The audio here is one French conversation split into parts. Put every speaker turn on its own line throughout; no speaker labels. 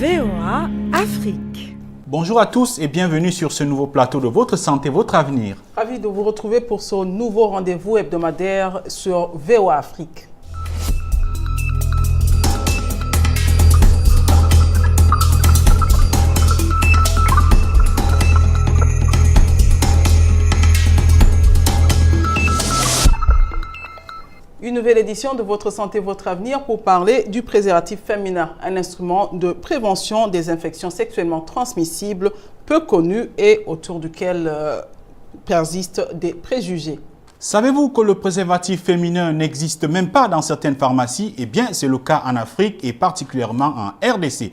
VOA Afrique.
Bonjour à tous et bienvenue sur ce nouveau plateau de Votre Santé, Votre Avenir.
Ravi de vous retrouver pour ce nouveau rendez-vous hebdomadaire sur VOA Afrique. Une nouvelle édition de Votre Santé, Votre Avenir pour parler du préservatif féminin, un instrument de prévention des infections sexuellement transmissibles peu connu et autour duquel persistent des préjugés.
Savez-vous que le préservatif féminin n'existe même pas dans certaines pharmacies? Eh bien, c'est le cas en Afrique et particulièrement en RDC.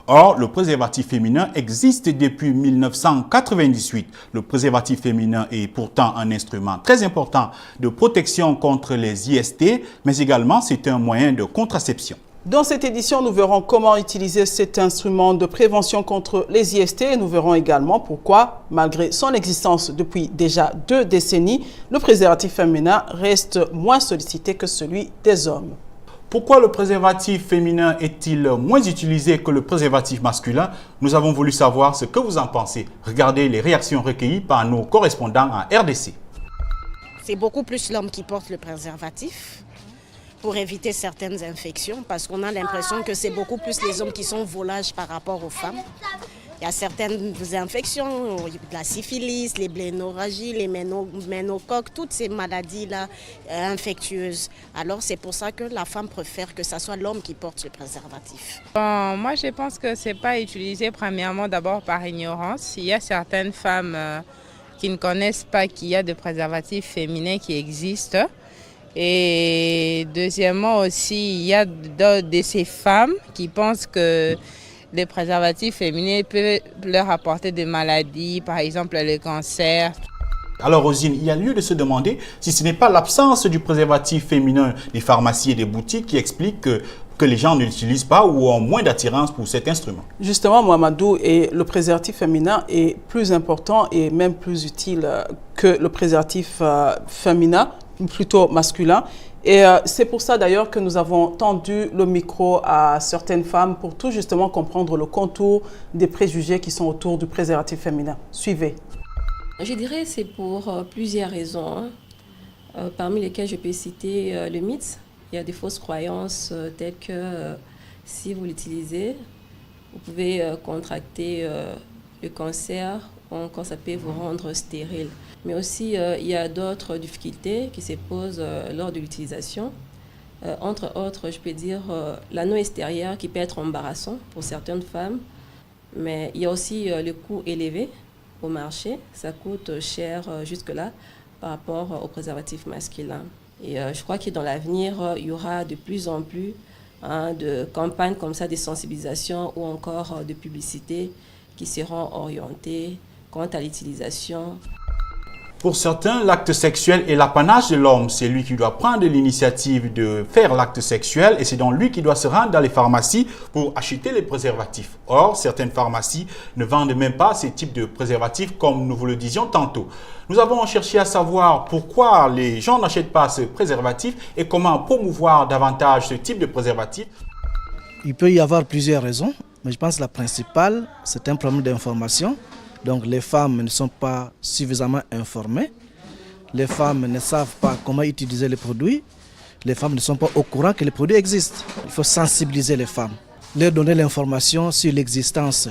Or, le préservatif féminin existe depuis 1998. Le préservatif féminin est pourtant un instrument très important de protection contre les IST, mais également c'est un moyen de contraception.
Dans cette édition, nous verrons comment utiliser cet instrument de prévention contre les IST et nous verrons également pourquoi, malgré son existence depuis déjà 2 décennies, le préservatif féminin reste moins sollicité que celui des hommes.
Pourquoi le préservatif féminin est-il moins utilisé que le préservatif masculin? Nous avons voulu savoir ce que vous en pensez. Regardez les réactions recueillies par nos correspondants en RDC.
C'est beaucoup plus l'homme qui porte le préservatif pour éviter certaines infections parce qu'on a l'impression que c'est beaucoup plus les hommes qui sont volages par rapport aux femmes. Il y a certaines infections, la syphilis, les blénorragies, les ménocoques, toutes ces maladies-là infectieuses. Alors c'est pour ça que la femme préfère que ce soit l'homme qui porte le préservatif.
Moi je pense que ce n'est pas utilisé premièrement d'abord par ignorance. Il y a certaines femmes qui ne connaissent pas qu'il y a des préservatifs féminins qui existent. Et deuxièmement aussi, il y a de ces femmes qui pensent que les préservatifs féminins peuvent leur apporter des maladies, par exemple le cancer.
Alors Rosine, il y a lieu de se demander si ce n'est pas l'absence du préservatif féminin des pharmacies et des boutiques qui explique que les gens ne l'utilisent pas ou ont moins d'attirance pour cet instrument.
Justement, Mohamedou, le préservatif féminin est plus important et même plus utile que le préservatif féminin, plutôt masculin. Et c'est pour ça d'ailleurs que nous avons tendu le micro à certaines femmes pour tout justement comprendre le contour des préjugés qui sont autour du préservatif féminin. Suivez.
Je dirais que c'est pour plusieurs raisons, parmi lesquelles je peux citer le mythe. Il y a des fausses croyances telles que si vous l'utilisez, vous pouvez contracter le cancer ou encore ça peut vous rendre stérile. Mais aussi, il y a d'autres difficultés qui se posent lors de l'utilisation. Entre autres, je peux dire l'anneau extérieur qui peut être embarrassant pour certaines femmes. Mais il y a aussi le coût élevé au marché. Ça coûte cher jusque-là par rapport au préservatif masculin. Et je crois que dans l'avenir, il y aura de plus en plus de campagnes comme ça, de sensibilisation ou encore de publicité qui seront orientées quant à l'utilisation.
Pour certains, l'acte sexuel est l'apanage de l'homme. C'est lui qui doit prendre l'initiative de faire l'acte sexuel et c'est donc lui qui doit se rendre dans les pharmacies pour acheter les préservatifs. Or, certaines pharmacies ne vendent même pas ces types de préservatifs comme nous vous le disions tantôt. Nous avons cherché à savoir pourquoi les gens n'achètent pas ce préservatif et comment promouvoir davantage ce type de préservatif.
Il peut y avoir plusieurs raisons, mais je pense que la principale, c'est un problème d'information. Donc les femmes ne sont pas suffisamment informées, les femmes ne savent pas comment utiliser les produits, les femmes ne sont pas au courant que les produits existent. Il faut sensibiliser les femmes, leur donner l'information sur l'existence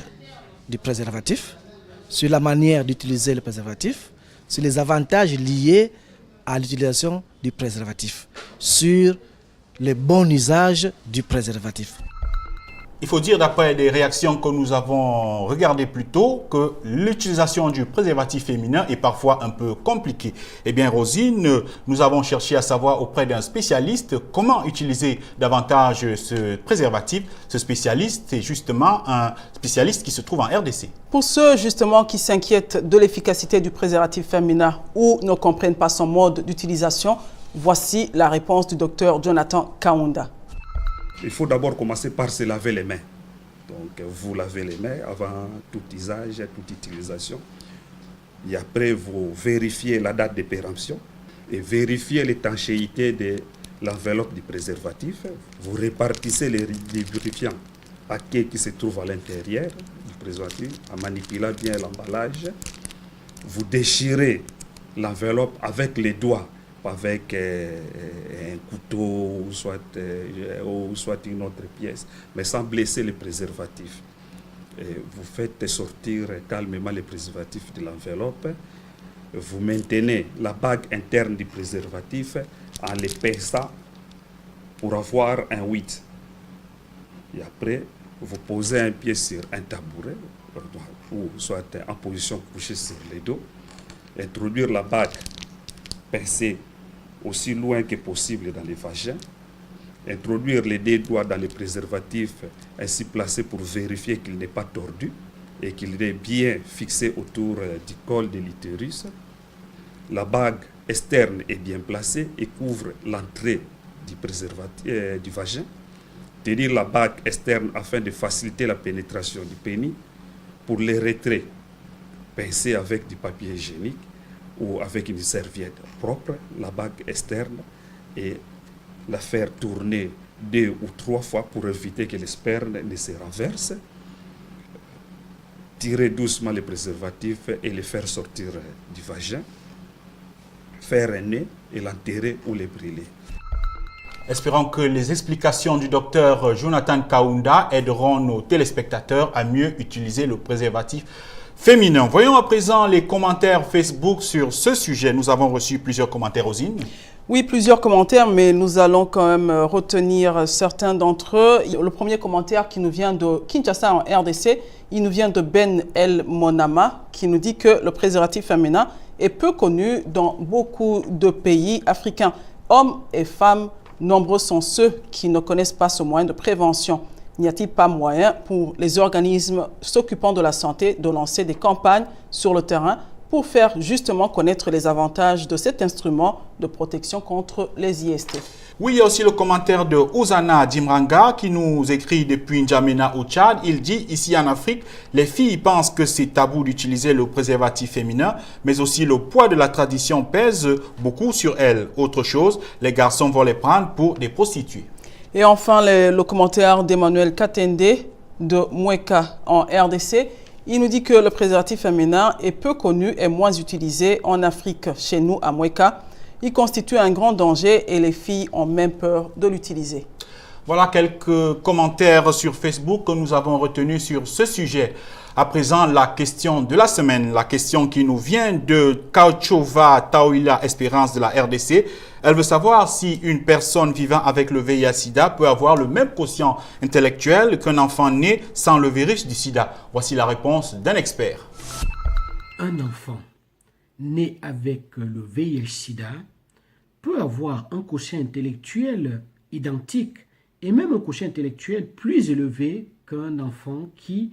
du préservatif, sur la manière d'utiliser le préservatif, sur les avantages liés à l'utilisation du préservatif, sur le bon usage du préservatif.
Il faut dire, d'après des réactions que nous avons regardées plus tôt, que l'utilisation du préservatif féminin est parfois un peu compliquée. Eh bien, Rosine, nous avons cherché à savoir auprès d'un spécialiste comment utiliser davantage ce préservatif. Ce spécialiste est justement un spécialiste qui se trouve en RDC.
Pour ceux justement qui s'inquiètent de l'efficacité du préservatif féminin ou ne comprennent pas son mode d'utilisation, voici la réponse du docteur Jonathan Kaunda.
Il faut d'abord commencer par se laver les mains. Donc, vous lavez les mains avant tout usage, toute utilisation. Et après, vous vérifiez la date de péremption et vérifiez l'étanchéité de l'enveloppe du préservatif. Vous répartissez les lubrifiants paquet qui se trouve à l'intérieur du préservatif, en manipulant bien l'emballage. Vous déchirez l'enveloppe avec les doigts, avec un couteau ou soit une autre pièce, mais sans blesser le préservatif. Et vous faites sortir calmement le préservatif de l'enveloppe. Vous maintenez la bague interne du préservatif en les pinçant pour avoir un 8. Et après, vous posez un pied sur un tabouret, ou soit en position couchée sur les dos, introduire la bague pincée aussi loin que possible dans les vagins, introduire les deux doigts dans le préservatif ainsi placé pour vérifier qu'il n'est pas tordu et qu'il est bien fixé autour du col de l'utérus. La bague externe est bien placée et couvre l'entrée du préservatif du vagin. Tenir la bague externe afin de faciliter la pénétration du pénis. Pour les retraits, pincer avec du papier hygiénique ou avec une serviette propre la bague externe et la faire tourner 2 ou 3 fois pour éviter que le sperme ne se renverse. Tirer doucement le préservatif et le faire sortir du vagin. Faire un nez et l'enterrer ou le brûler.
Espérons que les explications du docteur Jonathan Kaunda aideront nos téléspectateurs à mieux utiliser le préservatif féminin. Voyons à présent les commentaires Facebook sur ce sujet. Nous avons reçu plusieurs commentaires, Rosine.
Oui, plusieurs commentaires, mais nous allons quand même retenir certains d'entre eux. Le premier commentaire qui nous vient de Kinshasa en RDC, il nous vient de Ben El Monama qui nous dit que le préservatif féminin est peu connu dans beaucoup de pays africains. Hommes et femmes, nombreux sont ceux qui ne connaissent pas ce moyen de prévention. N'y a-t-il pas moyen pour les organismes s'occupant de la santé de lancer des campagnes sur le terrain pour faire justement connaître les avantages de cet instrument de protection contre les IST?
Oui, il y a aussi le commentaire de Ousana Dimranga qui nous écrit depuis N'Djamena au Tchad. Il dit, ici en Afrique, les filles pensent que c'est tabou d'utiliser le préservatif féminin, mais aussi le poids de la tradition pèse beaucoup sur elles. Autre chose, les garçons vont les prendre pour des prostituées.
Et enfin, le commentaire d'Emmanuel Katende de Mweka en RDC. Il nous dit que le préservatif féminin est peu connu et moins utilisé en Afrique. Chez nous, à Mweka, il constitue un grand danger et les filles ont même peur de l'utiliser.
Voilà quelques commentaires sur Facebook que nous avons retenus sur ce sujet. À présent, la question de la semaine, la question qui nous vient de Kauchova Taouila Espérance de la RDC. Elle veut savoir si une personne vivant avec le VIH-Sida peut avoir le même quotient intellectuel qu'un enfant né sans le virus du Sida. Voici la réponse d'un expert.
Un enfant né avec le VIH-Sida peut avoir un quotient intellectuel identique et même un quotient intellectuel plus élevé qu'un enfant qui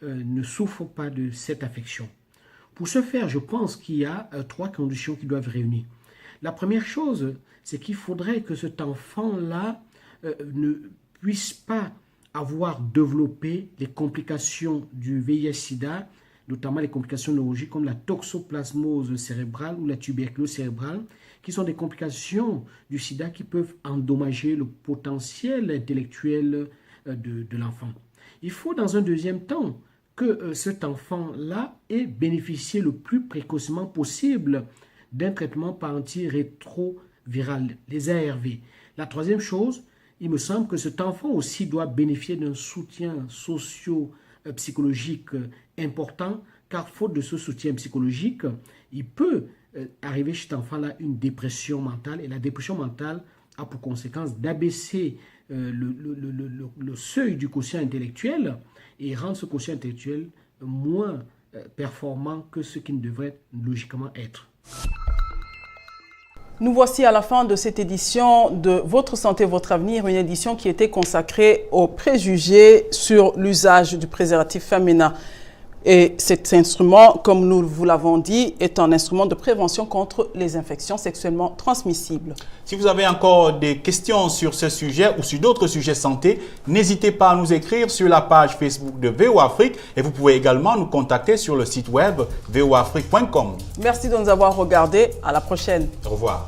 ne souffre pas de cette affection. Pour ce faire, je pense qu'il y a 3 conditions qui doivent réunir. La première chose, c'est qu'il faudrait que cet enfant-là ne puisse pas avoir développé les complications du VIH-Sida, notamment les complications neurologiques comme la toxoplasmose cérébrale ou la tuberculose cérébrale, qui sont des complications du sida qui peuvent endommager le potentiel intellectuel de l'enfant. Il faut dans un deuxième temps que cet enfant-là ait bénéficié le plus précocement possible d'un traitement par antirétroviral, les ARV. La troisième chose, il me semble que cet enfant aussi doit bénéficier d'un soutien socio-psychologique important, car faute de ce soutien psychologique, il peut arriver chez cet enfant-là une dépression mentale, et la dépression mentale a pour conséquence d'abaisser le seuil du quotient intellectuel et rendre ce quotient intellectuel moins performant que ce qui ne devrait logiquement être.
Nous voici à la fin de cette édition de Votre Santé, Votre Avenir, une édition qui était consacrée aux préjugés sur l'usage du préservatif féminin. Et cet instrument, comme nous vous l'avons dit, est un instrument de prévention contre les infections sexuellement transmissibles.
Si vous avez encore des questions sur ce sujet ou sur d'autres sujets santé, n'hésitez pas à nous écrire sur la page Facebook de VOA Afrique et vous pouvez également nous contacter sur le site web voafrique.com.
Merci de nous avoir regardés. À la prochaine.
Au revoir.